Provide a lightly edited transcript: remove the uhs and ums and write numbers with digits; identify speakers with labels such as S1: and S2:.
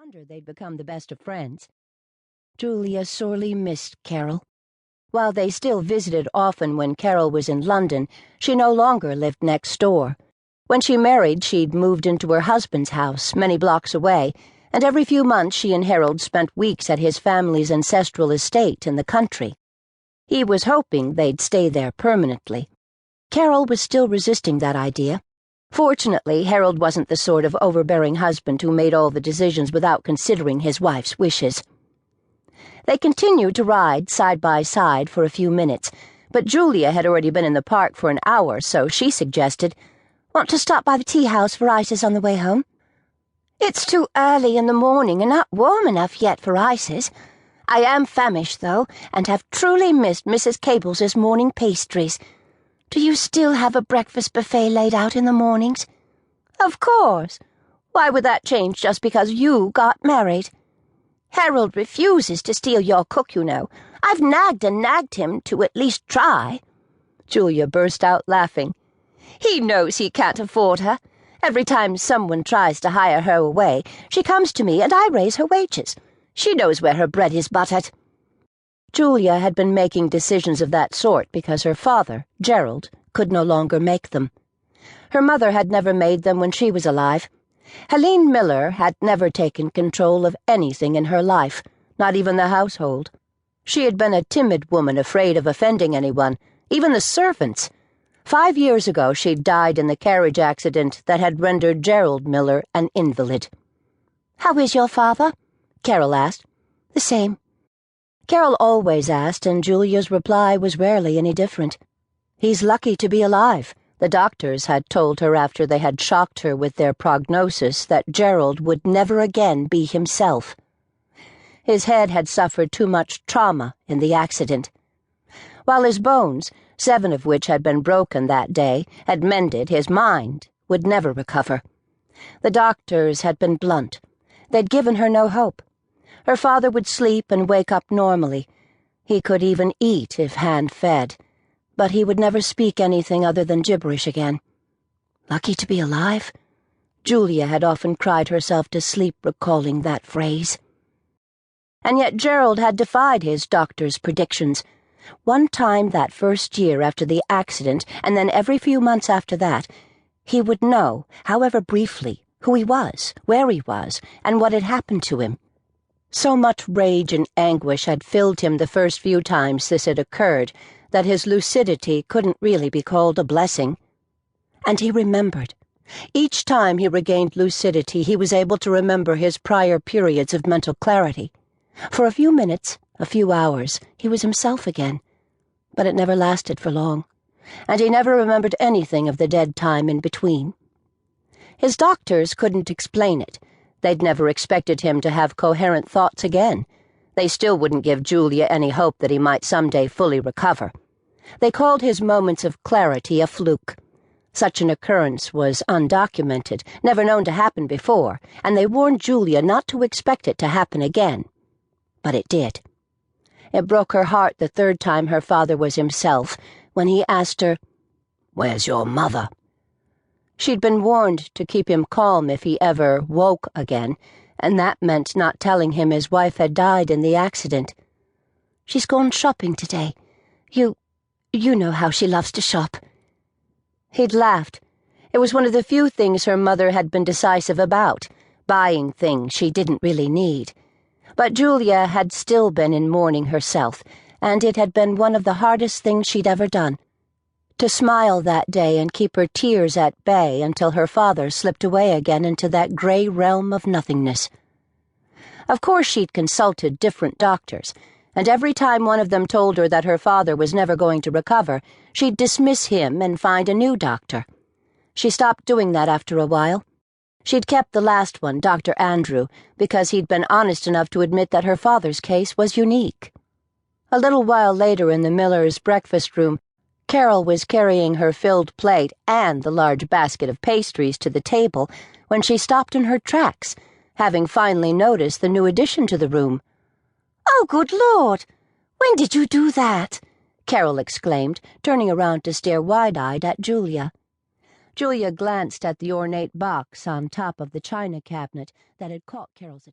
S1: wonder they'd become the best of friends. Julia sorely missed Carol. While they still visited often when Carol was in London, she no longer lived next door. When she married, she'd moved into her husband's house, many blocks away, and every few months she and Harold spent weeks at his family's ancestral estate in the country. He was hoping they'd stay there permanently. Carol was still resisting that idea. Fortunately, Harold wasn't the sort of overbearing husband who made all the decisions without considering his wife's wishes. They continued to ride side by side for a few minutes, but Julia had already been in the park for an hour, so she suggested, "Want to stop by the tea house for ices on the way home?" "It's too early in the morning and not warm enough yet for ices. I am famished, though, and have truly missed Mrs. Cables's morning pastries. Do you still have a breakfast buffet laid out in the mornings?" "Of course. Why would that change just because you got married? Harold refuses to steal your cook, you know. I've nagged and nagged him to at least try." Julia burst out laughing. "He knows he can't afford her. Every time someone tries to hire her away, she comes to me and I raise her wages. She knows where her bread is buttered." Julia had been making decisions of that sort because her father, Gerald, could no longer make them. Her mother had never made them when she was alive. Helene Miller had never taken control of anything in her life, not even the household. She had been a timid woman afraid of offending anyone, even the servants. 5 years ago she'd died in the carriage accident that had rendered Gerald Miller an invalid. "How is your father?" Carol asked. "The same." Carol always asked, and Julia's reply was rarely any different. "He's lucky to be alive," the doctors had told her after they had shocked her with their prognosis that Gerald would never again be himself. His head had suffered too much trauma in the accident. While his bones, 7 of which had been broken that day, had mended, his mind would never recover. The doctors had been blunt. They'd given her no hope. Her father would sleep and wake up normally. He could even eat if hand-fed, but he would never speak anything other than gibberish again. Lucky to be alive? Julia had often cried herself to sleep recalling that phrase. And yet Gerald had defied his doctor's predictions. One time that first year after the accident, and then every few months after that, he would know, however briefly, who he was, where he was, and what had happened to him. So much rage and anguish had filled him the first few times this had occurred that his lucidity couldn't really be called a blessing. And he remembered. Each time he regained lucidity, he was able to remember his prior periods of mental clarity. For a few minutes, a few hours, he was himself again. But it never lasted for long, and he never remembered anything of the dead time in between. His doctors couldn't explain it. They'd never expected him to have coherent thoughts again. They still wouldn't give Julia any hope that he might someday fully recover. They called his moments of clarity a fluke. Such an occurrence was undocumented, never known to happen before, and they warned Julia not to expect it to happen again. But it did. It broke her heart the 3rd time her father was himself, when he asked her, "Where's your mother?" She'd been warned to keep him calm if he ever woke again, and that meant not telling him his wife had died in the accident. "She's gone shopping today. You know how she loves to shop." He'd laughed. It was one of the few things her mother had been decisive about, buying things she didn't really need. But Julia had still been in mourning herself, and it had been one of the hardest things she'd ever done. To smile that day and keep her tears at bay until her father slipped away again into that gray realm of nothingness. Of course she'd consulted different doctors, and every time one of them told her that her father was never going to recover, she'd dismiss him and find a new doctor. She stopped doing that after a while. She'd kept the last one, Dr. Andrew, because he'd been honest enough to admit that her father's case was unique. A little while later in the Millers' breakfast room, Carol was carrying her filled plate and the large basket of pastries to the table when she stopped in her tracks, having finally noticed the new addition to the room. "Oh, good Lord! When did you do that?" Carol exclaimed, turning around to stare wide-eyed at Julia. Julia glanced at the ornate box on top of the china cabinet that had caught Carol's attention.